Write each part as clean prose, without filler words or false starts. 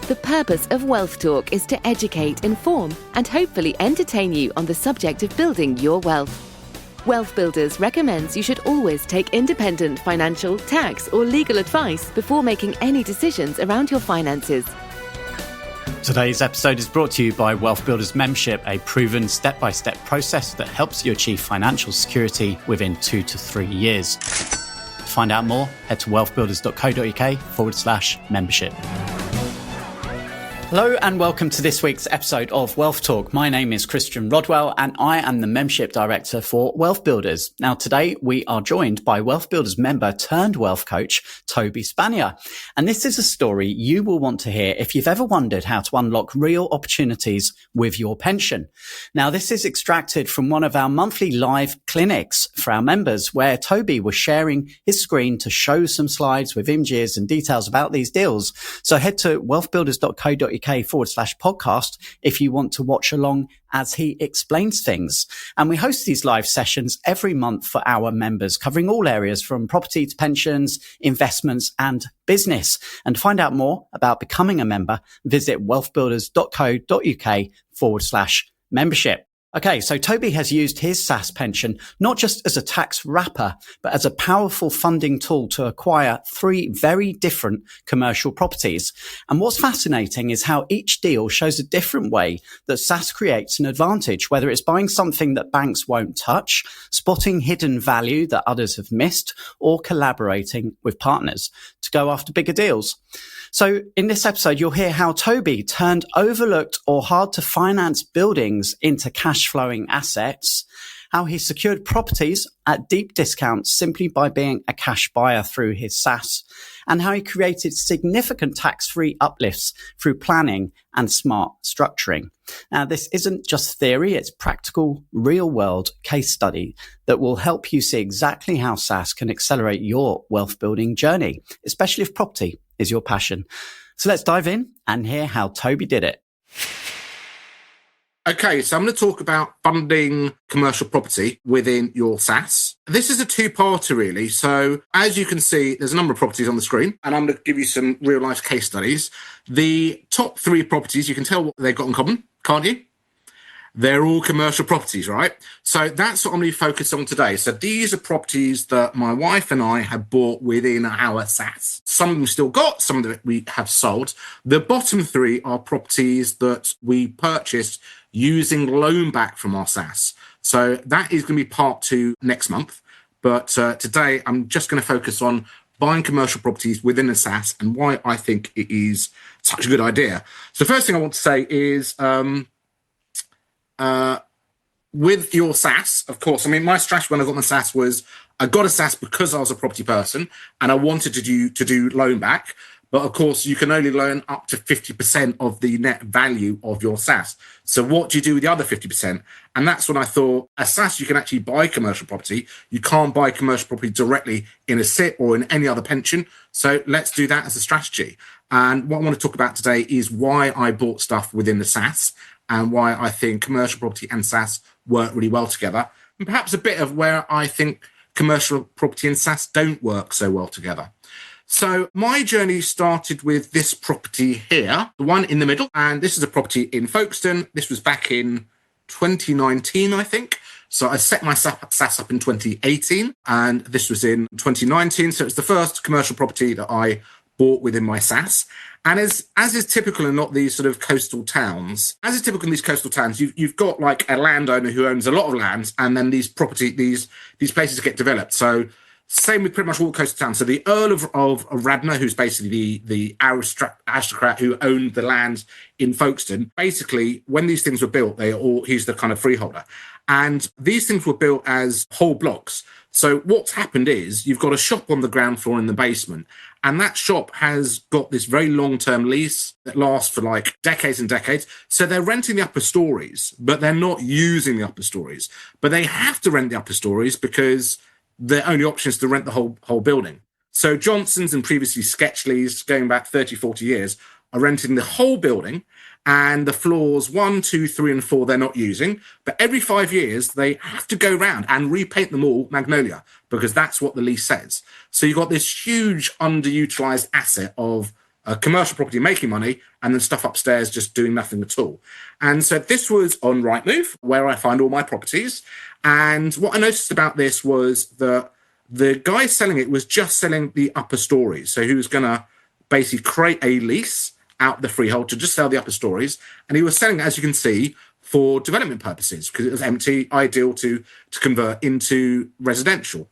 The purpose of Wealth Talk is to educate, inform, and hopefully entertain you on the subject of building your wealth. Wealth Builders recommends you should always take independent financial, tax, or legal advice before making any decisions around your finances. Today's episode is brought to you by Wealth Builders Membership, a proven step-by-step process that helps you achieve financial security within 2 to 3 years. To find out more, head to wealthbuilders.co.uk/membership. Hello and welcome to this week's episode of Wealth Talk. My name is Christian Rodwell and I am the Membership Director for Wealth Builders. Now today we are joined by Wealth Builders member turned wealth coach, Toby Spanier. And this is a story you will want to hear if you've ever wondered how to unlock real opportunities with your pension. Now this is extracted from one of our monthly live clinics for our members where Toby was sharing his screen to show some slides with images and details about these deals. So head to wealthbuilders.co.uk/podcast if you want to watch along as he explains things. And we host these live sessions every month for our members, covering all areas from property to pensions, investments and business. And to find out more about becoming a member, visit wealthbuilders.co.uk/membership. Okay, so Toby has used his SSAS pension not just as a tax wrapper, but as a powerful funding tool to acquire 3 very different commercial properties. And what's fascinating is how each deal shows a different way that SSAS creates an advantage, whether it's buying something that banks won't touch, spotting hidden value that others have missed, or collaborating with partners to go after bigger deals. So in this episode, you'll hear how Toby turned overlooked or hard to finance buildings into cash flowing assets, how he secured properties at deep discounts simply by being a cash buyer through his SSAS, and how he created significant tax-free uplifts through planning and smart structuring. Now, this isn't just theory, it's practical, real-world case study that will help you see exactly how SSAS can accelerate your wealth-building journey, especially if property is your passion. So let's dive in and hear how Toby did it. Okay, so I'm going to talk about funding commercial property within your SSAS. This is a two-parter, really. So as you can see, there's a number of properties on the screen, and I'm going to give you some real-life case studies. The top 3 properties, you can tell what they've got in common, can't you? They're all commercial properties, right? So that's what I'm going to focus on today. So these are properties that my wife and I have bought within our SSAS. Some of them still got, some of them we have sold. The bottom 3 are properties that we purchased using loan back from our SSAS. So that is going to be part 2 next month. But today I'm just going to focus on buying commercial properties within the SSAS and why I think it is such a good idea. So the first thing I want to say is with your SSAS, of course, I mean, my strategy when I got my SSAS was I got a SSAS because I was a property person and I wanted to do loan back. But of course, you can only loan up to 50% of the net value of your SSAS. So what do you do with the other 50%? And that's when I thought, a SSAS, you can actually buy commercial property. You can't buy commercial property directly in a SIP or in any other pension. So let's do that as a strategy. And what I want to talk about today is why I bought stuff within the SSAS and why I think commercial property and SSAS work really well together. And perhaps a bit of where I think commercial property and SSAS don't work so well together. So my journey started with this property here, the one in the middle. And this is a property in Folkestone. This was back in 2019, I think. So I set my SSAS up in 2018 and this was in 2019. So it's the first commercial property that I bought within my SSAS. And as is typical in a lot of these sort of coastal towns, you've got like a landowner who owns a lot of land, and then these places get developed. So same with pretty much all coastal towns. So the Earl of Radnor, who's basically the aristocrat who owned the land in Folkestone, basically when these things were built, he's the kind of freeholder. And these things were built as whole blocks. So what's happened is you've got a shop on the ground floor in the basement, and that shop has got this very long-term lease that lasts for like decades and decades. So they're renting the upper stories, but they're not using the upper stories. But they have to rent the upper stories because the only option is to rent the whole building. So Johnson's and previously Sketchleys, going back 30, 40 years, are renting the whole building, and the floors 1, 2, 3, and 4 they're not using. But every 5 years, they have to go round and repaint them all magnolia, because that's what the lease says. So you've got this huge underutilized asset of commercial property making money, and then stuff upstairs just doing nothing at all. And so this was on Rightmove, where I find all my properties. And what I noticed about this was that the guy selling it was just selling the upper stories. So he was going to basically create a lease out the freehold to just sell the upper stories. And he was selling it, as you can see, for development purposes, because it was empty, ideal to convert into residential.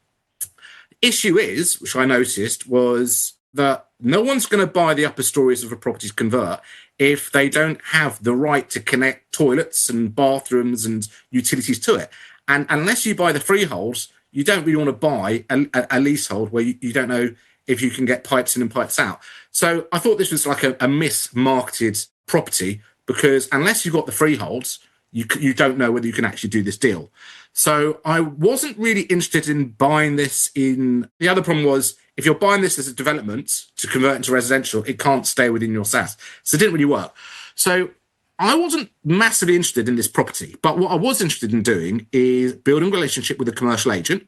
Issue is, which I noticed, was that no one's going to buy the upper stories of a property to convert if they don't have the right to connect toilets and bathrooms and utilities to it. And unless you buy the freeholds, you don't really want to buy a leasehold where you don't know if you can get pipes in and pipes out. So I thought this was like a mismarketed property, because unless you've got the freeholds, you don't know whether you can actually do this deal. So I wasn't really interested in buying this in... The other problem was, if you're buying this as a development to convert into residential, it can't stay within your SSAS. So it didn't really work. So I wasn't massively interested in this property, but what I was interested in doing is building a relationship with a commercial agent.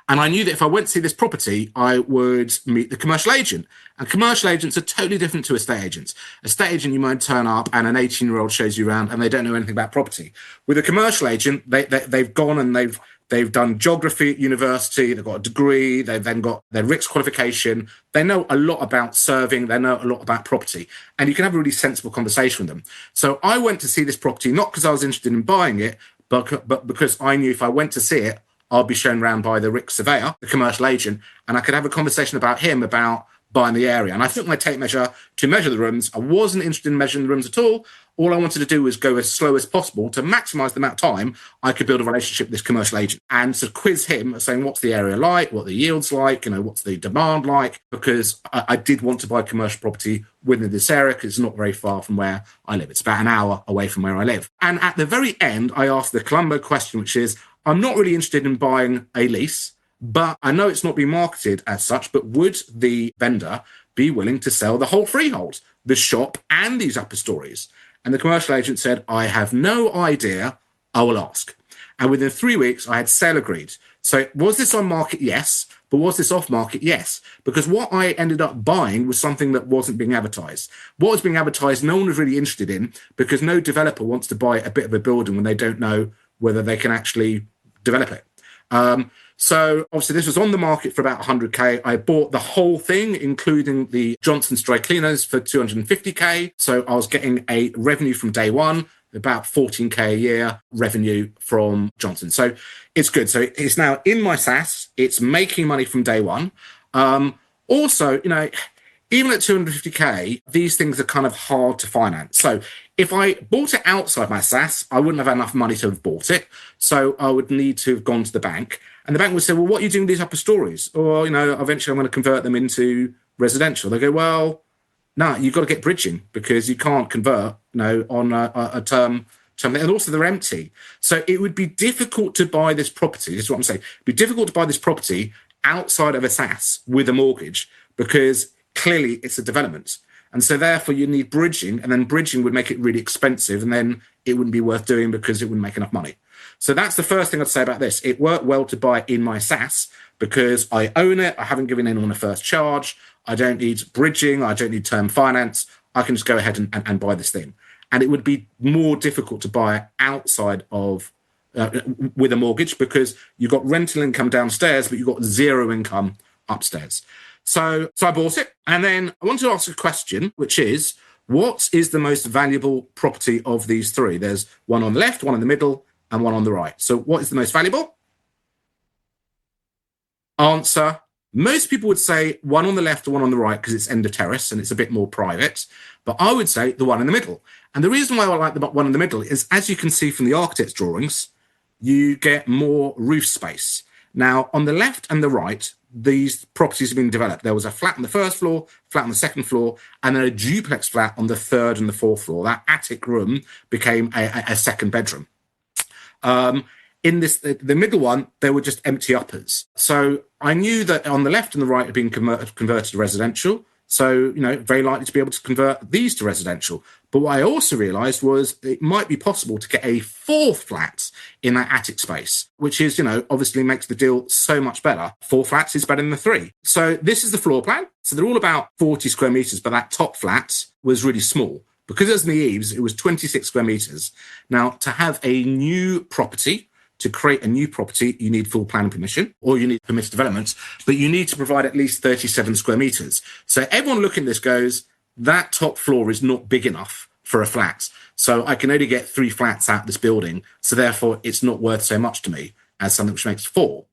And I knew that if I went to see this property, I would meet the commercial agent. And commercial agents are totally different to estate agents. Estate agent, you might turn up and an 18-year-old shows you around and they don't know anything about property. With a commercial agent, they've gone and they've done geography at university, they've got a degree, they've then got their RICS qualification. They know a lot about serving, they know a lot about property, and you can have a really sensible conversation with them. So I went to see this property, not because I was interested in buying it, but because I knew if I went to see it, I'll be shown around by the RICS surveyor, the commercial agent, and I could have a conversation about him about buying the area. And I took my tape measure to measure the rooms. I wasn't interested in measuring the rooms at all. All I wanted to do was go as slow as possible to maximize the amount of time I could build a relationship with this commercial agent and to quiz him, saying, what's the area like, what the yield's like, what's the demand like, because I did want to buy commercial property within this area because it's not very far from where I live. It's about an hour away from where I live. And at the very end, I asked the Columbo question, which is, I'm not really interested in buying a lease, but I know it's not being marketed as such, but would the vendor be willing to sell the whole freehold, the shop and these upper stories? And the commercial agent said, I have no idea, I will ask. And within 3 weeks, I had sale agreed. So was this on market? Yes. But was this off market? Yes. Because what I ended up buying was something that wasn't being advertised. What was being advertised, no one was really interested in, because no developer wants to buy a bit of a building when they don't know whether they can actually develop it. So obviously this was on the market for about 100K. I bought the whole thing, including the Johnson's dry cleaners, for 250K. So I was getting a revenue from day one, about 14K a year revenue from Johnson. So it's good. So it's now in my SSAS. It's making money from day one. Also, even at 250K, these things are kind of hard to finance. So if I bought it outside my SSAS, I wouldn't have enough money to have bought it. So I would need to have gone to the bank. And the bank would say, well, what are you doing with these upper stories? Or, eventually I'm going to convert them into residential. They go, well, no, you've got to get bridging because you can't convert, on a term. And also they're empty. So it would be difficult to buy this property. This is what I'm saying. It'd be difficult to buy this property outside of a SSAS with a mortgage because clearly it's a development. And so therefore you need bridging, and then bridging would make it really expensive, and then it wouldn't be worth doing because it wouldn't make enough money. So that's the first thing I'd say about this. It worked well to buy in my SSAS because I own it. I haven't given anyone a first charge. I don't need bridging. I don't need term finance. I can just go ahead and buy this thing. And it would be more difficult to buy it outside of with a mortgage because you've got rental income downstairs, but you've got zero income upstairs. So I bought it. And then I wanted to ask a question, which is, what is the most valuable property of these three? There's one on the left, one in the middle, and one on the right. So what is the most valuable? Answer. Most people would say one on the left or one on the right because it's end of terrace and it's a bit more private. But I would say the one in the middle. And the reason why I like the one in the middle is, as you can see from the architect's drawings, you get more roof space. Now, on the left and the right, these properties have been developed. There was a flat on the first floor, flat on the second floor, and then a duplex flat on the third and the fourth floor. That attic room became a second bedroom. In the middle one, there were just empty uppers. So I knew that on the left and the right had been converted to residential. So, very likely to be able to convert these to residential. But what I also realized was it might be possible to get a fourth flat in that attic space, which is, obviously makes the deal so much better. 4 flats is better than the 3. So this is the floor plan. So they're all about 40 square meters, but that top flat was really small. Because it was in the eaves, it was 26 square meters. Now, to have a new property, to create a new property, you need full planning permission, or you need permitted development, but you need to provide at least 37 square meters. So everyone looking at this goes, that top floor is not big enough for a flat. So I can only get 3 flats out of this building. So therefore, it's not worth so much to me as something which makes 4.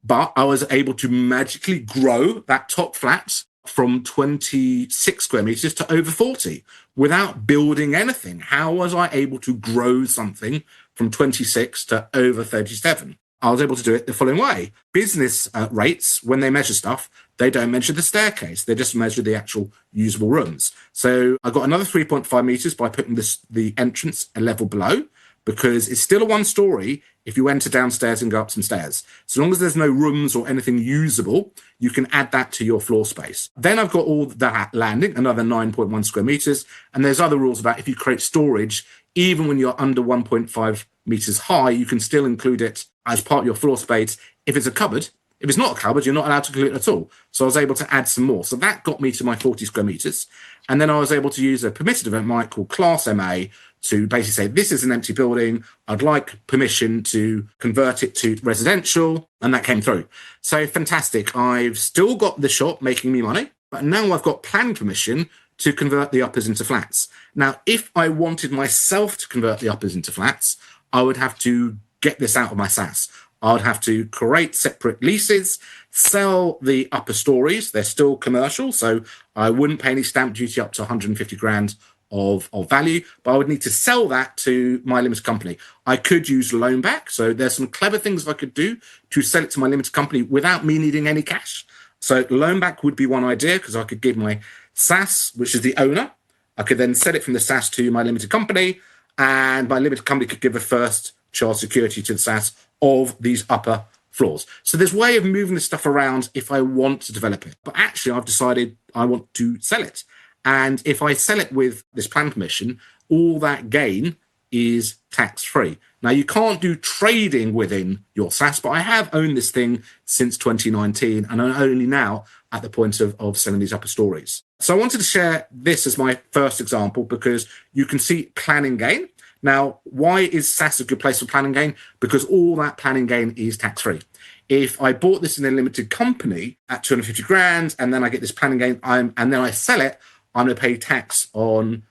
But I was able to magically grow that top flat from 26 square meters to over 40 without building anything. How was I able to grow something from 26 to over 37? I was able to do it the following way. Business rates, when they measure stuff, they don't measure the staircase. They just measure the actual usable rooms. So I got another 3.5 meters by putting the entrance a level below, because it's still a 1-story if you enter downstairs and go up some stairs. So long as there's no rooms or anything usable, you can add that to your floor space. Then I've got all that landing, another 9.1 square meters. And there's other rules about if you create storage, even when you're under 1.5 meters high, you can still include it as part of your floor space. If it's a cupboard, if it's not a cupboard, you're not allowed to include it at all. So I was able to add some more. So that got me to my 40 square meters. And then I was able to use a permitted development called Class MA to basically say, this is an empty building. I'd like permission to convert it to residential. And that came through. So fantastic. I've still got the shop making me money, but now I've got planning permission to convert the uppers into flats. Now, if I wanted myself to convert the uppers into flats, I would have to get this out of my SSAS. I would have to create separate leases, sell the upper stories. They're still commercial, so I wouldn't pay any stamp duty up to 150 grand of value, but I would need to sell that to my limited company. I could use loan back. So there's some clever things I could do to sell it to my limited company without me needing any cash. So loan back would be one idea, because I could give my SSAS, which is the owner. I could then sell it from the SSAS to my limited company, and my limited company could give a first charge security to the SSAS of these upper floors. So there's a way of moving this stuff around if I want to develop it. But actually, I've decided I want to sell it. And if I sell it with this plan permission, all that gain is tax-free. Now, you can't do trading within your SSAS, but I have owned this thing since 2019, and I'm only now at the point of selling these upper stories. So I wanted to share this as my first example, because you can see planning gain. Now, why is SSAS a good place for planning gain? Because all that planning gain is tax-free. If I bought this in a limited company at 250 grand, and then I get this planning gain, and then I sell it, I'm going to pay tax on,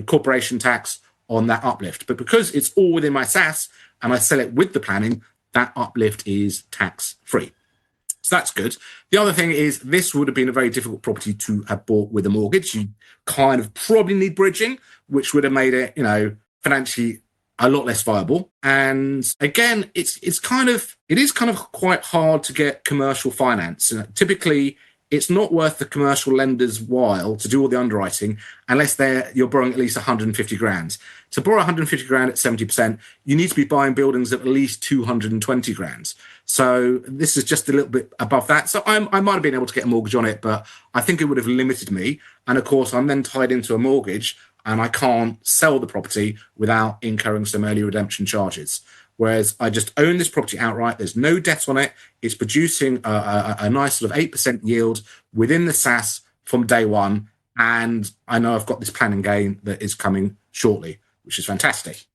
corporation tax on that uplift. But because it's all within my SSAS and I sell it with the planning, that uplift is tax-free. So that's good. The other thing is, this would have been a very difficult property to have bought with a mortgage. You kind of probably need bridging, which would have made it, financially a lot less viable. And again, it is kind of quite hard to get commercial finance. Typically, it's not worth the commercial lender's while to do all the underwriting unless you're borrowing at least 150 grand. To borrow 150 grand at 70%, you need to be buying buildings at least 220 grand. So this is just a little bit above that. So I might have been able to get a mortgage on it, but I think it would have limited me. And of course, I'm then tied into a mortgage, and I can't sell the property without incurring some early redemption charges. Whereas I just own this property outright. There's no debt on it. It's producing a nice sort of 8% yield within the SSAS from day one. And I know I've got this planning gain that is coming shortly, which is fantastic.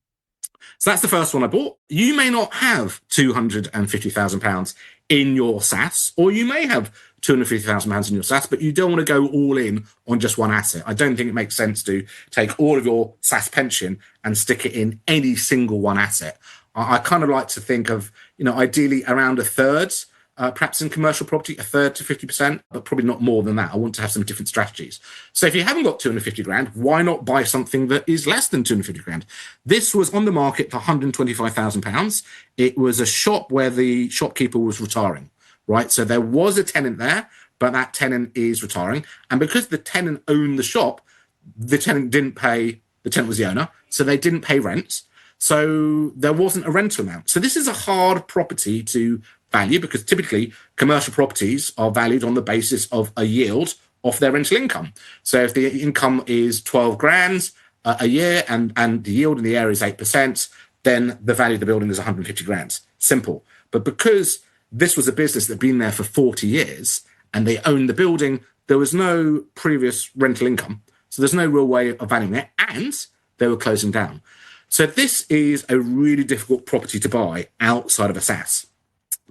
So that's the first one I bought. You may not have £250,000 in your SSAS, or you may have £250,000 in your SSAS, but you don't want to go all in on just one asset. I don't think it makes sense to take all of your SSAS pension and stick it in any single one asset. I kind of like to think of, ideally around a third, perhaps in commercial property, a third to 50%, but probably not more than that. I want to have some different strategies. So if you haven't got 250 grand, why not buy something that is less than 250 grand? This was on the market for £125,000. It was a shop where the shopkeeper was retiring, right? So there was a tenant there, but that tenant is retiring. And because the tenant owned the shop, the tenant didn't pay, the tenant was the owner, so they didn't pay rent. So there wasn't a rental amount. So this is a hard property to value, because typically commercial properties are valued on the basis of a yield off their rental income. So if the income is 12 grand a year and the yield in the area is 8%, then the value of the building is 150 grand. Simple. But because this was a business that had been there for 40 years and they owned the building, there was no previous rental income. So there's no real way of valuing it. And they were closing down. So this is a really difficult property to buy outside of a SSAS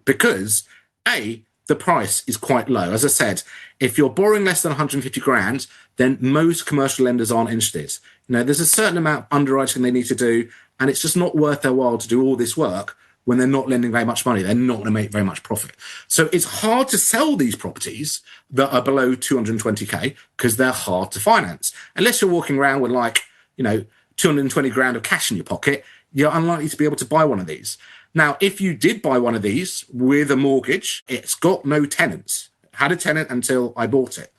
because, A, the price is quite low. As I said, if you're borrowing less than 150 grand, then most commercial lenders aren't interested. There's a certain amount of underwriting they need to do, and it's just not worth their while to do all this work when they're not lending very much money. They're not going to make very much profit. So it's hard to sell these properties that are below 220k because they're hard to finance. Unless you're walking around with 220 grand of cash in your pocket, you're unlikely to be able to buy one of these. Now, if you did buy one of these with a mortgage, it's got no tenants. Had a tenant until I bought it.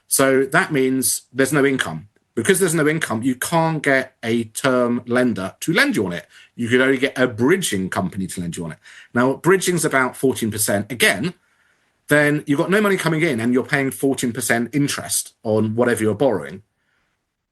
So that means there's no income. Because there's no income, you can't get a term lender to lend you on it. You could only get a bridging company to lend you on it. Now, bridging's about 14%. Again, then you've got no money coming in and you're paying 14% interest on whatever you're borrowing.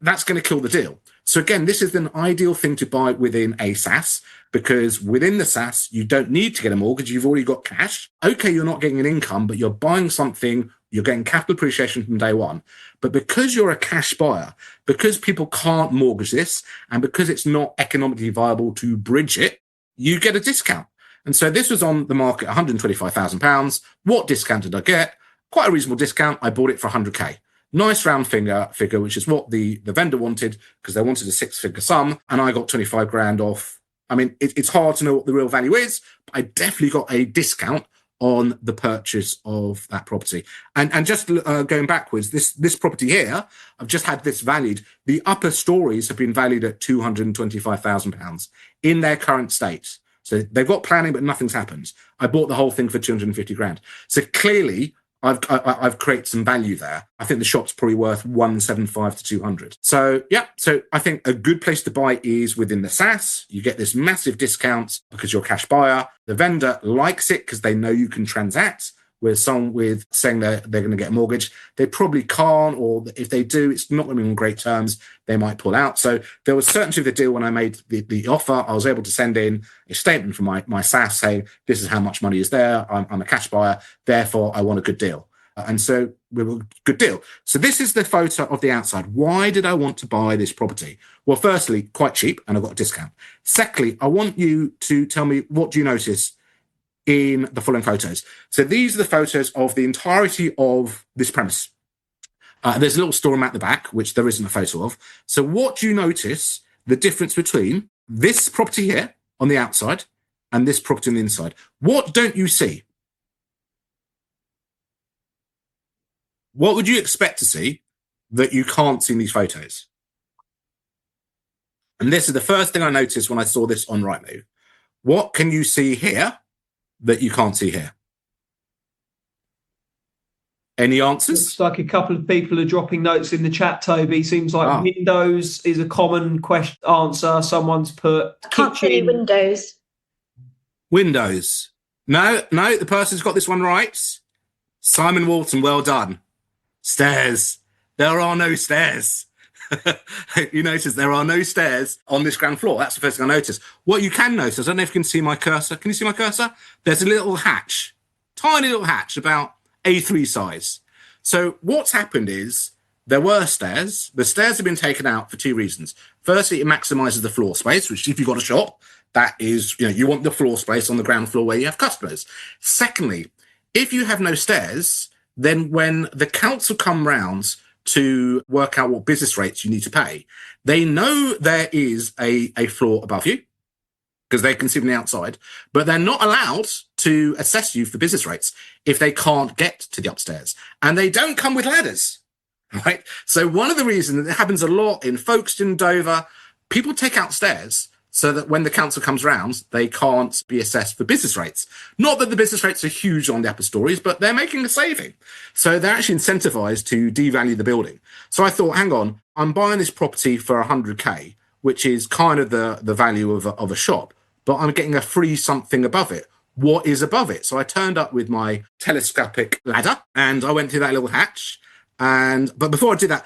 That's going to kill the deal. So again, this is an ideal thing to buy within a SSAS because within the SSAS, you don't need to get a mortgage. You've already got cash. Okay, you're not getting an income, but you're buying something. You're getting capital appreciation from day one. But because you're a cash buyer, because people can't mortgage this, and because it's not economically viable to bridge it, you get a discount. And so this was on the market, £125,000. What discount did I get? Quite a reasonable discount. I bought it for 100k. Nice round figure, which is what the vendor wanted because they wanted a 6-figure sum, and I got 25 grand off. I mean, it's hard to know what the real value is, but I definitely got a discount on the purchase of that property. And just going backwards, this property here, I've just had this valued. The upper stories have been valued at £225,000 in their current state. So they've got planning, but nothing's happened. I bought the whole thing for 250 grand. So clearly, I've created some value there. I think the shop's probably worth 175 to 200. So yeah, so I think a good place to buy is within the SSAS. You get this massive discount because you're a cash buyer. The vendor likes it because they know you can transact. With someone with saying they're going to get a mortgage, they probably can't, or if they do, it's not going to be on great terms. They might pull out. So there was certainty of the deal when I made the offer. I was able to send in a statement from my SSAS saying, this is how much money is there. I'm a cash buyer. Therefore, I want a good deal. And so we were a good deal. So this is the photo of the outside. Why did I want to buy this property? Well, firstly, quite cheap, and I got a discount. Secondly, I want you to tell me, what do you notice in the following photos? So these are the photos of the entirety of this premise. There's a little storeroom at the back, which there isn't a photo of. So what do you notice the difference between this property here on the outside and this property on the inside? What don't you see? What would you expect to see that you can't see in these photos? And this is the first thing I noticed when I saw this on Rightmove. What can you see here that you can't see here? Any answers? Looks like a couple of people are dropping notes in the chat, Toby. Seems like windows is a common answer. Someone's put Can't see any windows. Windows. No, the person's got this one right. Simon Walton, well done. Stairs. There are no stairs. You notice there are no stairs on this ground floor. That's the first thing I noticed. What you can notice, I don't know if you can see my cursor. Can you see my cursor? There's a little hatch, tiny little hatch, about A3 size. So what's happened is there were stairs. The stairs have been taken out for two reasons. Firstly, it maximizes the floor space, which if you've got a shop, that is, you want the floor space on the ground floor where you have customers. Secondly, if you have no stairs, then when the council come round to work out what business rates you need to pay, they know there is a floor above you because they can see from the outside, but they're not allowed to assess you for business rates if they can't get to the upstairs. And they don't come with ladders, right? So one of the reasons that it happens a lot in Folkestone, Dover, people take out stairs so that when the council comes round, they can't be assessed for business rates. Not that the business rates are huge on the upper stories, but they're making a saving. So they're actually incentivized to devalue the building. So I thought, hang on, I'm buying this property for 100k, which is kind of the value of a shop, but I'm getting a free something above it. What is above it? So I turned up with my telescopic ladder and I went through that little hatch But before I did that,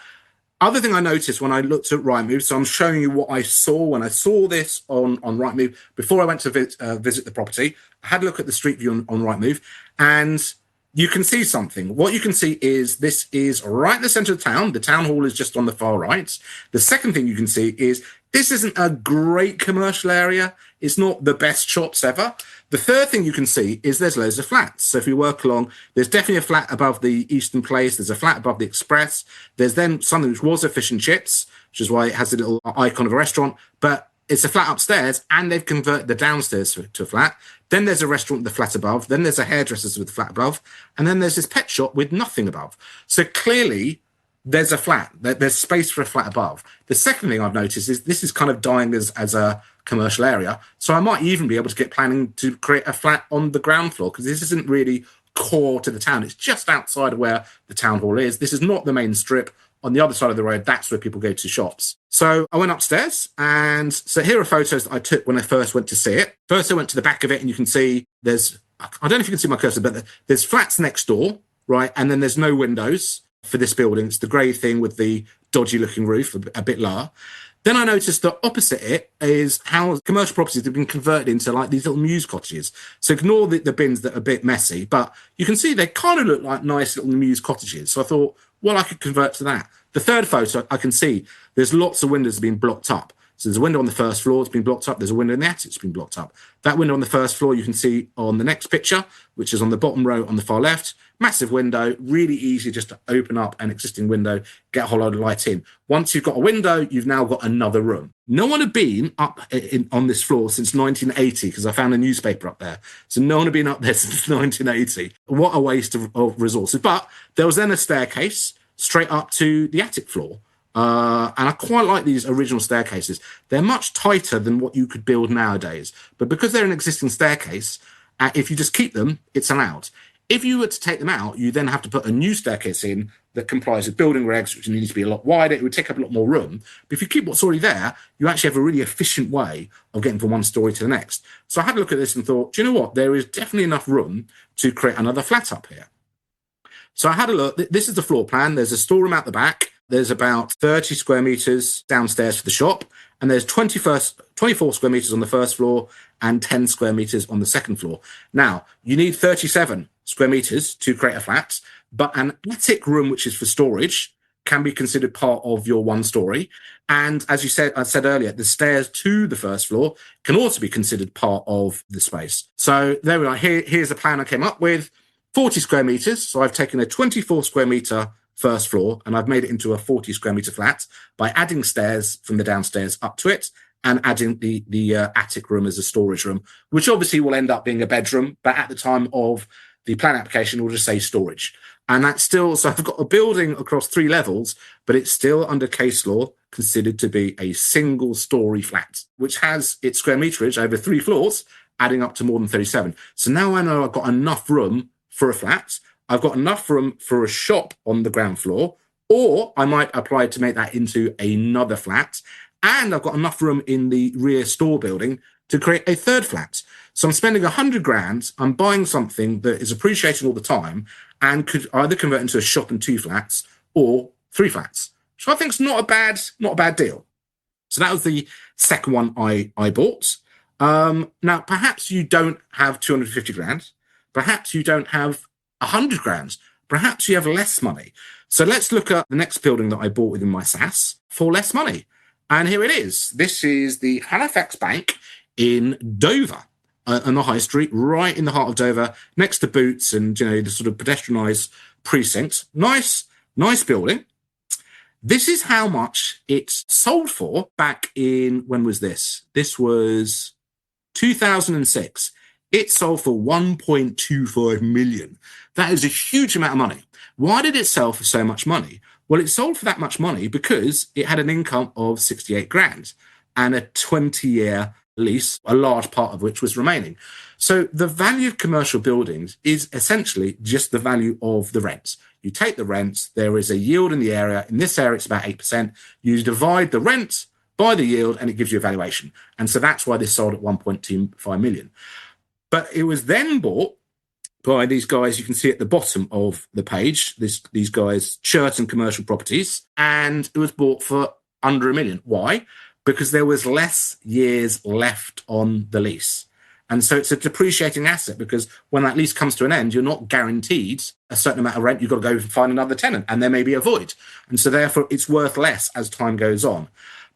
other thing I noticed when I looked at Rightmove, so I'm showing you what I saw when I saw this on Rightmove before I went to visit the property. I had a look at the street view on Rightmove, and you can see something. What you can see is this is right in the centre of the town. The town hall is just on the far right. The second thing you can see is this isn't a great commercial area. It's not the best shops ever. The third thing you can see is there's loads of flats. So if you work along, there's definitely a flat above the Eastern Place. There's a flat above the Express. There's then something which was a fish and chips, which is why it has a little icon of a restaurant. But it's a flat upstairs, and they've converted the downstairs to a flat. Then there's a restaurant with a flat above. Then there's a hairdresser's with a flat above. And then there's this pet shop with nothing above. So clearly, there's a flat. There's space for a flat above. The second thing I've noticed is this is kind of dying as a commercial area. So I might even be able to get planning to create a flat on the ground floor, because this isn't really core to the town. It's just outside of where the town hall is. This is not the main strip. On the other side of the road, that's where people go to shops. So I went upstairs, and so here are photos that I took when I first went to see it. First, I went to the back of it, and you can see I don't know if you can see my cursor, but there's flats next door, right? And then there's no windows for this building. It's the grey thing with the dodgy looking roof, a bit lower. Then I noticed that opposite it is how commercial properties have been converted into like these little mews cottages. So ignore the bins that are a bit messy, but you can see they kind of look like nice little mews cottages. So I thought, well, I could convert to that. The third photo, I can see there's lots of windows being blocked up. So there's a window on the first floor, it's been blocked up. There's a window in the attic, it's been blocked up. That window on the first floor, you can see on the next picture, which is on the bottom row on the far left. Massive window, really easy just to open up an existing window, get a whole load of light in. Once you've got a window, you've now got another room. No one had been up on this floor since 1980, because I found a newspaper up there. So no one had been up there since 1980. What a waste of resources. But there was then a staircase straight up to the attic floor. And I quite like these original staircases. They're much tighter than what you could build nowadays. But because they're an existing staircase, if you just keep them, it's allowed. If you were to take them out, you then have to put a new staircase in that complies with building regs, which needs to be a lot wider. It would take up a lot more room. But if you keep what's already there, you actually have a really efficient way of getting from one story to the next. So I had a look at this and thought, do you know what? There is definitely enough room to create another flat up here. So I had a look. This is the floor plan. There's a storeroom out the back. There's about 30 square meters downstairs for the shop. And there's 24 square meters on the first floor and 10 square meters on the second floor. Now, you need 37 square meters to create a flat, but an attic room, which is for storage, can be considered part of your one story. And as I said earlier, the stairs to the first floor can also be considered part of the space. So there we are. Here's a plan I came up with. 40 square meters. So I've taken a 24 square meter first floor and I've made it into a 40 square meter flat by adding stairs from the downstairs up to it and adding the attic room as a storage room, which obviously will end up being a bedroom. But at the time of the plan application, we'll just say storage. And that's still, so I've got a building across 3 levels, but it's still under case law considered to be a single story flat, which has its square meterage over 3 floors, adding up to more than 37. So now I know I've got enough room for a flat. I've got enough room for a shop on the ground floor, or I might apply to make that into another flat. And I've got enough room in the rear store building to create a third flat. So I'm spending 100 grand. I'm buying something that is appreciating all the time and could either convert into a shop and 2 flats or 3 flats, which I think is not a bad deal. So that was the second one I bought. Now, perhaps you don't have 250 grand. Perhaps you don't have 100 grand. Perhaps you have less money. So let's look at the next building that I bought within my SAS for less money. And here it is. This is the Halifax Bank in Dover, on the high street, right in the heart of Dover, next to Boots and, the sort of pedestrianised precinct. Nice building. This is how much it sold for back in, when was this? This was 2006. It sold for 1.25 million. That is a huge amount of money. Why did it sell for so much money? Well, it sold for that much money because it had an income of 68 grand and a 20-year lease, a large part of which was remaining. So the value of commercial buildings is essentially just the value of the rents. You take the rents, there is a yield in the area. In this area, it's about 8%. You divide the rent by the yield and it gives you a valuation. And so that's why this sold at 1.25 million. But it was then bought by these guys you can see at the bottom of the page, these guys, Churton Commercial Properties, and it was bought for under $1 million. Why? Because there was less years left on the lease. And so it's a depreciating asset, because when that lease comes to an end, you're not guaranteed a certain amount of rent. You've got to go and find another tenant, and there may be a void. And so therefore it's worth less as time goes on.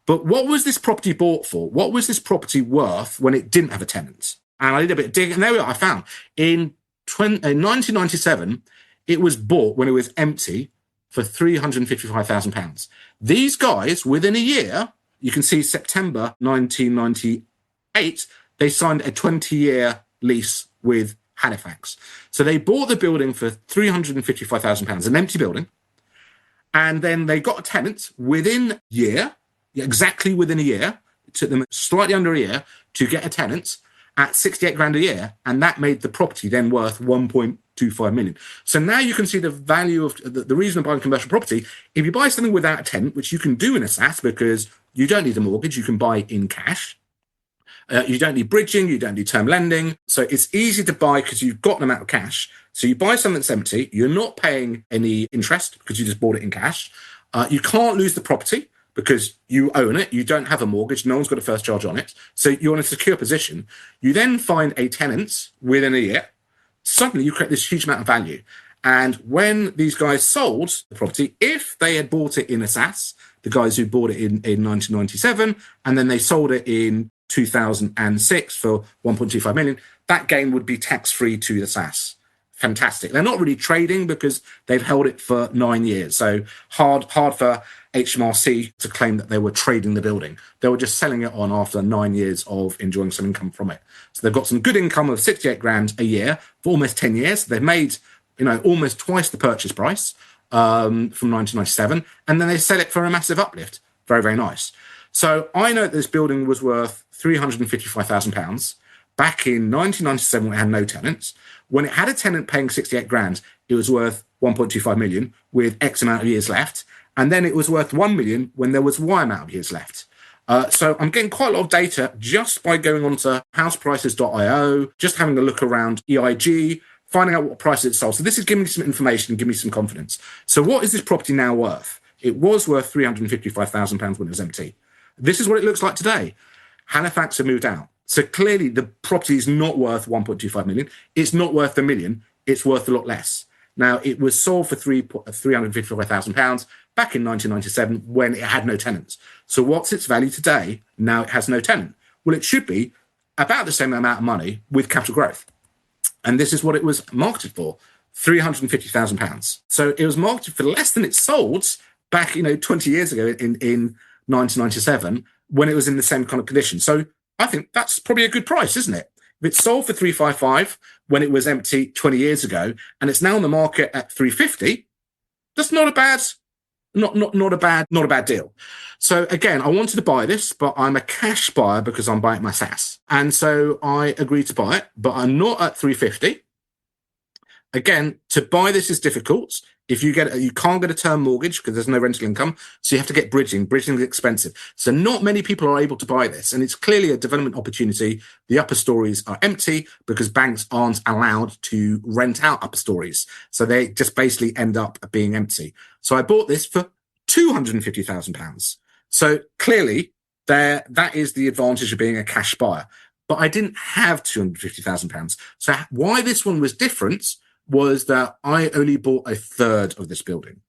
But what was this property bought for? What was this property worth when it didn't have a tenant? And I did a bit of digging, and there we are. I found in 1997, it was bought when it was empty for £355,000. These guys, within a year, you can see September 1998, they signed a 20-year lease with Halifax. So they bought the building for £355,000, an empty building. And then they got a tenant within a year, exactly within a year. It took them slightly under a year to get a tenant at 68 grand a year. And that made the property then worth 1.25 million. So now you can see the value of the reason of buying commercial property. If you buy something without a tenant, which you can do in a SAS because you don't need a mortgage, you can buy in cash. You don't need bridging, you don't need term lending. So it's easy to buy because you've got an amount of cash. So you buy something that's empty, you're not paying any interest because you just bought it in cash. You can't lose the property because you own it, you don't have a mortgage, no one's got a first charge on it. So you're in a secure position. You then find a tenant within a year, suddenly you create this huge amount of value. And when these guys sold the property, if they had bought it in a SAS, the guys who bought it in 1997, and then they sold it in 2006 for 1.25 million, that gain would be tax-free to the SAS. Fantastic. They're not really trading because they've held it for 9 years. So hard for HMRC to claim that they were trading the building. They were just selling it on after 9 years of enjoying some income from it. So they've got some good income of 68 grand a year for almost 10 years. They've made, almost twice the purchase price from 1997, and then they sell it for a massive uplift. Very, very nice. So I know that this building was worth £355,000 back in 1997 when it had no tenants. When it had a tenant paying 68 grand, it was worth 1.25 million with X amount of years left. And then it was worth 1 million when there was Y amount of years left. So I'm getting quite a lot of data just by going onto houseprices.io, just having a look around EIG, finding out what prices it sold. So this is giving me some information and giving me some confidence. So what is this property now worth? It was worth £355,000 when it was empty. This is what it looks like today. Halifax have moved out. So clearly the property is not worth 1.25 million. It's not worth $1 million. It's worth a lot less. Now, it was sold for £355,000 back in 1997 when it had no tenants. So what's its value today? Now it has no tenant. Well, it should be about the same amount of money with capital growth. And this is what it was marketed for, £350,000. So it was marketed for less than it sold back, 20 years ago in 1997 when it was in the same kind of condition. So I think that's probably a good price, isn't it? If it sold for 355 when it was empty 20 years ago, and it's now on the market at 350, that's not a bad deal. So again, I wanted to buy this, but I'm a cash buyer because I'm buying my SAS. And so I agreed to buy it, but I'm not at 350. Again, to buy this is difficult. If you can't get a term mortgage because there's no rental income, so you have to get bridging. Bridging is expensive. So not many people are able to buy this, and it's clearly a development opportunity. The upper stories are empty because banks aren't allowed to rent out upper stories. So they just basically end up being empty. So I bought this for £250,000. So clearly that is the advantage of being a cash buyer. But I didn't have £250,000. So why this one was different was that I only bought a third of this building.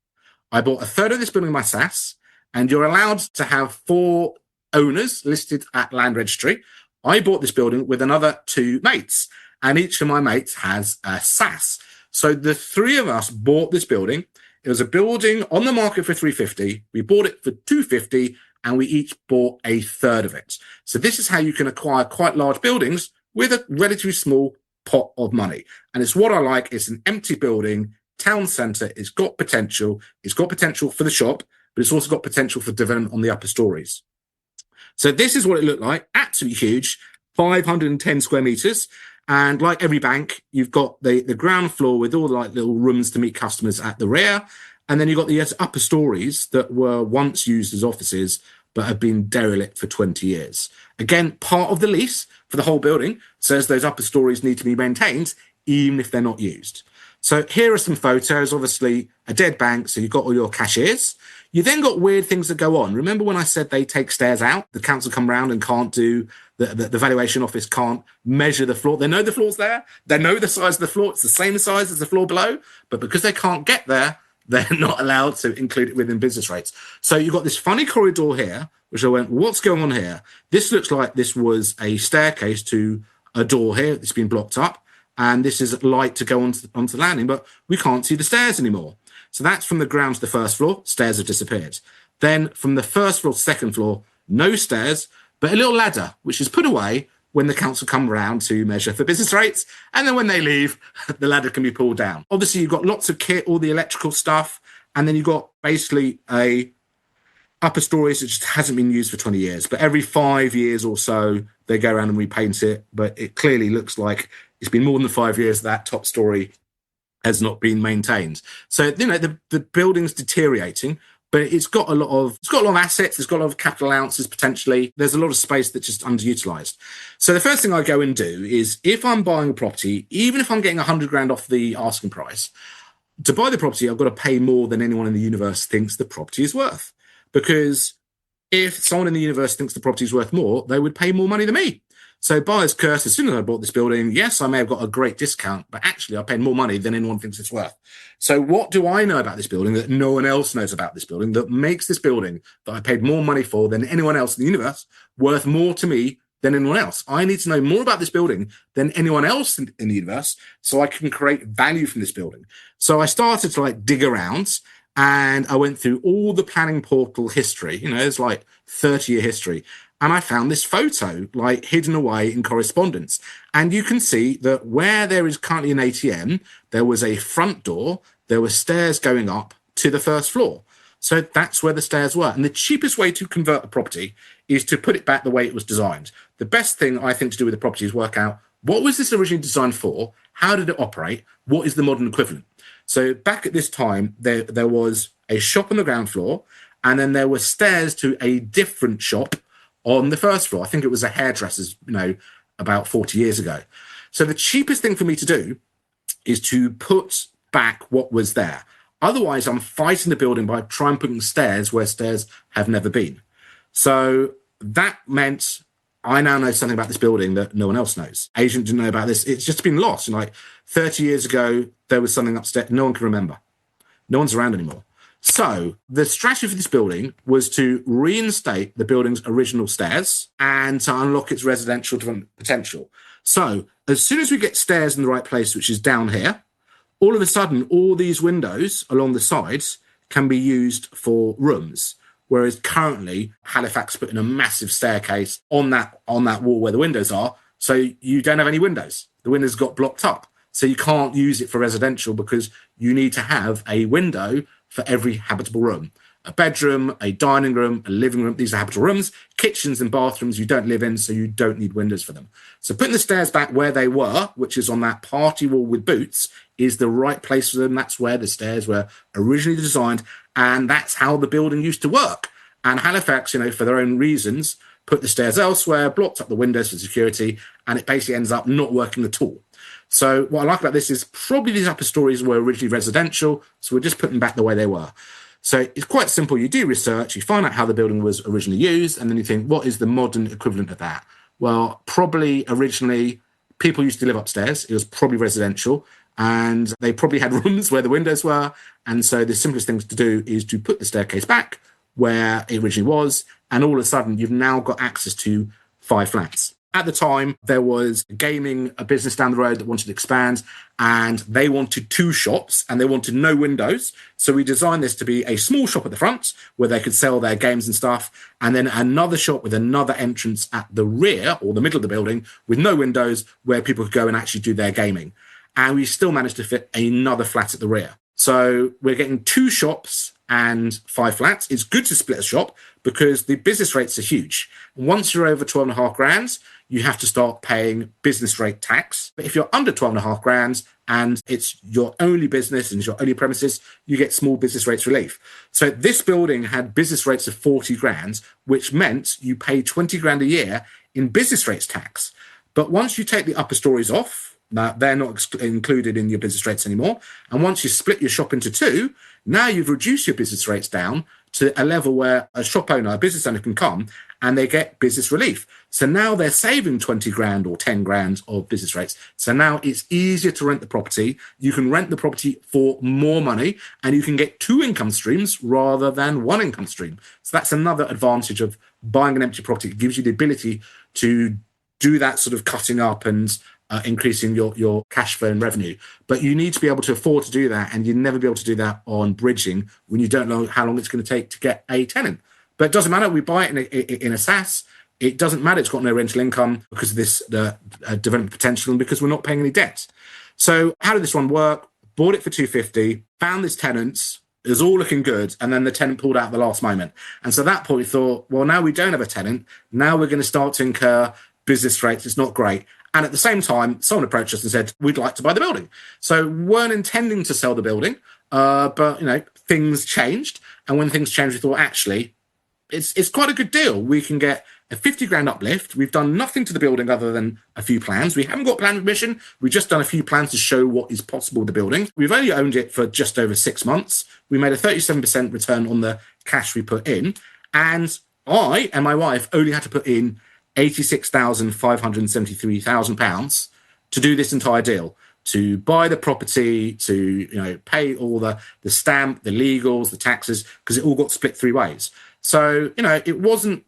I bought a third of this building in my SAS, and you're allowed to have 4 owners listed at Land Registry. I bought this building with another 2 mates, and each of my mates has a SAS. So the 3 of us bought this building. It was a building on the market for 350. We bought it for 250, and we each bought a third of it. So this is how you can acquire quite large buildings with a relatively small pot of money. And it's what I like. It's an empty building, town centre. It's got potential. It's got potential for the shop, but it's also got potential for development on the upper stories. So this is what it looked like. Absolutely huge, 510 square meters. And like every bank, you've got the ground floor with all the little rooms to meet customers at the rear. And then you've got the upper stories that were once used as offices, but have been derelict for 20 years. Again, part of the lease for the whole building says those upper stories need to be maintained even if they're not used. So here are some photos, obviously a dead bank. So you've got all your cashiers. You then got weird things that go on. Remember when I said they take stairs out? The council come round and can't do, the valuation office can't measure the floor. They know the floor's there. They know the size of the floor. It's the same size as the floor below. But because they can't get there, they're not allowed to include it within business rates. So you've got this funny corridor here, which I went, what's going on here? This looks like this was a staircase to a door here. It's been blocked up. And this is light to go onto the landing, but we can't see the stairs anymore. So that's from the ground to the first floor. Stairs have disappeared. Then from the first floor to second floor, no stairs, but a little ladder, which is put away when the council come around to measure for business rates. And then when they leave, the ladder can be pulled down. Obviously, you've got lots of kit, all the electrical stuff. And then you've got basically a upper stories that just hasn't been used for 20 years. But every 5 years or so, they go around and repaint it. But it clearly looks like it's been more than 5 years that top story has not been maintained. So, you know, the building's deteriorating, but it's got a lot of assets. It's got a lot of capital allowances potentially. There's a lot of space that's just underutilized. So the first thing I go and do is, if I'm buying a property, even if I'm getting 100 grand off the asking price, to buy the property, I've got to pay more than anyone in the universe thinks the property is worth. Because if someone in the universe thinks the property is worth more, they would pay more money than me. So buyer's curse, as soon as I bought this building, yes, I may have got a great discount, but actually I paid more money than anyone thinks it's worth. So what do I know about this building that no one else knows about this building that makes this building that I paid more money for than anyone else in the universe worth more to me than anyone else? I need to know more about this building than anyone else in the universe so I can create value from this building. So I started to dig around, and I went through all the planning portal history. You know, there's 30-year history. And I found this photo hidden away in correspondence. And you can see that where there is currently an ATM, there was a front door, there were stairs going up to the first floor. So that's where the stairs were. And the cheapest way to convert a property is to put it back the way it was designed. The best thing I think to do with the property is work out, what was this originally designed for? How did it operate? What is the modern equivalent? So back at this time, there was a shop on the ground floor, and then there were stairs to a different shop on the first floor. I think it was a hairdresser's, about 40 years ago. So the cheapest thing for me to do is to put back what was there. Otherwise, I'm fighting the building by trying putting stairs where stairs have never been. So that meant I now know something about this building that no one else knows. Agent didn't know about this. It's just been lost. 30 years ago, there was something upstairs. No one can remember. No one's around anymore. So the strategy for this building was to reinstate the building's original stairs and to unlock its residential potential. So as soon as we get stairs in the right place, which is down here, all of a sudden, all these windows along the sides can be used for rooms. Whereas currently, Halifax put in a massive staircase on that wall where the windows are. So you don't have any windows. The windows got blocked up. So you can't use it for residential because you need to have a window for every habitable room. A bedroom, a dining room, a living room. These are habitable rooms. Kitchens and bathrooms you don't live in, so you don't need windows for them. So putting the stairs back where they were, which is on that party wall with boots, is the right place for them. That's where the stairs were originally designed, and that's how the building used to work. And Halifax, for their own reasons, put the stairs elsewhere, blocked up the windows for security, and it basically ends up not working at all. So what I like about this is probably these upper stories were originally residential, so we're just putting them back the way they were. So it's quite simple. You do research, you find out how the building was originally used, and then you think, what is the modern equivalent of that? Well, probably originally people used to live upstairs. It was probably residential, and they probably had rooms where the windows were. And so the simplest thing to do is to put the staircase back where it originally was, and all of a sudden you've now got access to 5 flats. At the time, there was a business down the road that wanted to expand, and they wanted 2 shops and they wanted no windows. So we designed this to be a small shop at the front where they could sell their games and stuff, and then another shop with another entrance at the rear or the middle of the building with no windows where people could go and actually do their gaming. And we still managed to fit another flat at the rear. So we're getting 2 shops and 5 flats. It's good to split a shop because the business rates are huge. Once you're over 12.5 grand, you have to start paying business rate tax. But if you're under 12.5 grand and it's your only business and it's your only premises, you get small business rates relief. So this building had business rates of 40 grand, which meant you pay 20 grand a year in business rates tax. But once you take the upper stories off Now, they're not included in your business rates anymore. And once you split your shop into two, now you've reduced your business rates down to a level where a shop owner, a business owner can come and they get business relief. So now they're saving 20 grand or 10 grand of business rates. So now it's easier to rent the property. You can rent the property for more money and you can get two income streams rather than one income stream. So that's another advantage of buying an empty property. It gives you the ability to do that sort of cutting up and increasing your cash flow and revenue. But you need to be able to afford to do that, and you'll never be able to do that on bridging when you don't know how long it's going to take to get a tenant. But it doesn't matter. We buy it in a SaaS. It doesn't matter. It's got no rental income because of this development potential and because we're not paying any debt. So how did this one work? Bought it for 250, found this tenant. It was all looking good. And then the tenant pulled out at the last moment. And so at that point we thought, well, now we don't have a tenant. Now we're going to start to incur business rates. It's not great. And at the same time, someone approached us and said, we'd like to buy the building. So weren't intending to sell the building, but things changed. And when things changed, we thought, actually, it's quite a good deal. We can get a 50 grand uplift. We've done nothing to the building other than a few plans. We haven't got planning permission. We've just done a few plans to show what is possible with the building. We've only owned it for just over 6 months. We made a 37% return on the cash we put in. And I and my wife only had to put in £86,573 to do this entire deal, to buy the property, to pay all the stamp, the legals, the taxes, because it all got split three ways. So it wasn't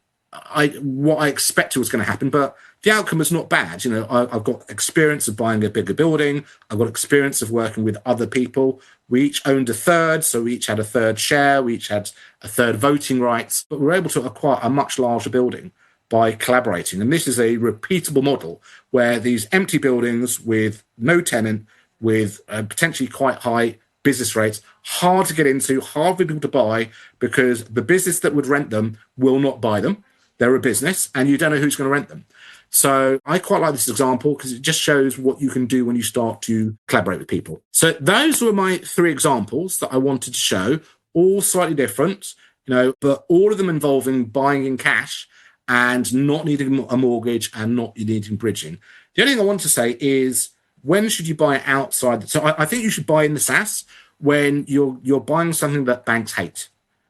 what I expected was going to happen, but the outcome was not bad. I've got experience of buying a bigger building. I've got experience of working with other people. We each owned a third, so we each had a third share. We each had a third voting rights, but we were able to acquire a much larger building by collaborating. And this is a repeatable model where these empty buildings with no tenant, with potentially quite high business rates, hard to get into, hard for people to buy, because the business that would rent them will not buy them. They're a business and you don't know who's going to rent them. So I quite like this example because it just shows what you can do when you start to collaborate with people. So those were my three examples that I wanted to show, all slightly different, but all of them involving buying in cash and not needing a mortgage and not needing bridging. The only thing I want to say is, when should you buy outside? So I think you should buy in the SaaS when you're buying something that banks hate,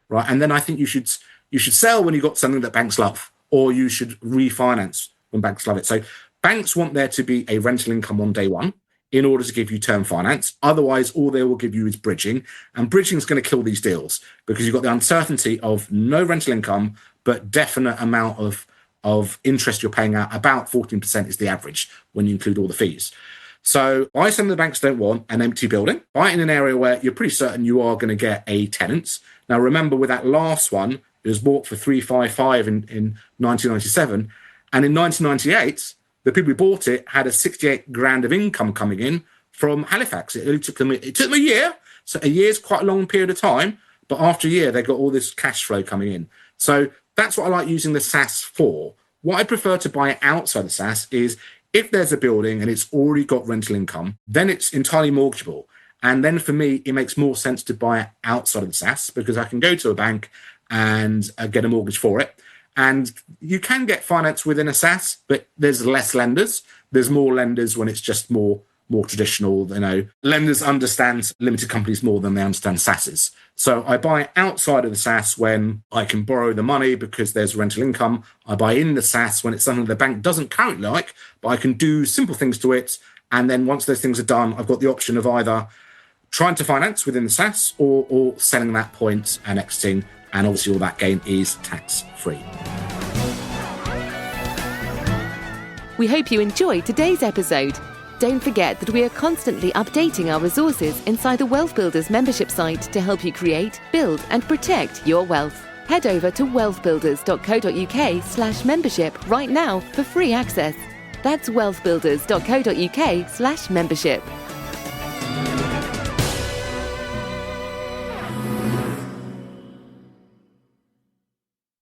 right? And then I think you should sell when you've got something that banks love, or you should refinance when banks love it. So banks want there to be a rental income on day one in order to give you term finance. Otherwise, all they will give you is bridging. And bridging is going to kill these deals because you've got the uncertainty of no rental income, but definite amount of interest you're paying out. About 14% is the average when you include all the fees. So buy something the banks don't want, an empty building. Buy it in an area where you're pretty certain you are going to get a tenant. Now, remember, with that last one, it was bought for 355 in 1997. And in 1998, the people who bought it had a 68 grand of income coming in from Halifax. It took them a year. So a year is quite a long period of time. But after a year, they got all this cash flow coming in. So that's what I like using the SaaS for. What I prefer to buy outside the SaaS is if there's a building and it's already got rental income, then it's entirely mortgageable. And then for me, it makes more sense to buy it outside of the SaaS because I can go to a bank and get a mortgage for it. And you can get finance within a SaaS, but there's less lenders. There's more lenders when it's just more traditional. Lenders understand limited companies more than they understand SaaSes. So I buy outside of the SaaS when I can borrow the money because there's rental income. I buy in the SaaS when it's something the bank doesn't currently like, but I can do simple things to it. And then once those things are done, I've got the option of either trying to finance within the SaaS or selling that point and exiting. And obviously all that gain is tax-free. We hope you enjoyed today's episode. Don't forget that we are constantly updating our resources inside the Wealth Builders membership site to help you create, build and protect your wealth. Head over to wealthbuilders.co.uk/membership right now for free access. That's wealthbuilders.co.uk/membership.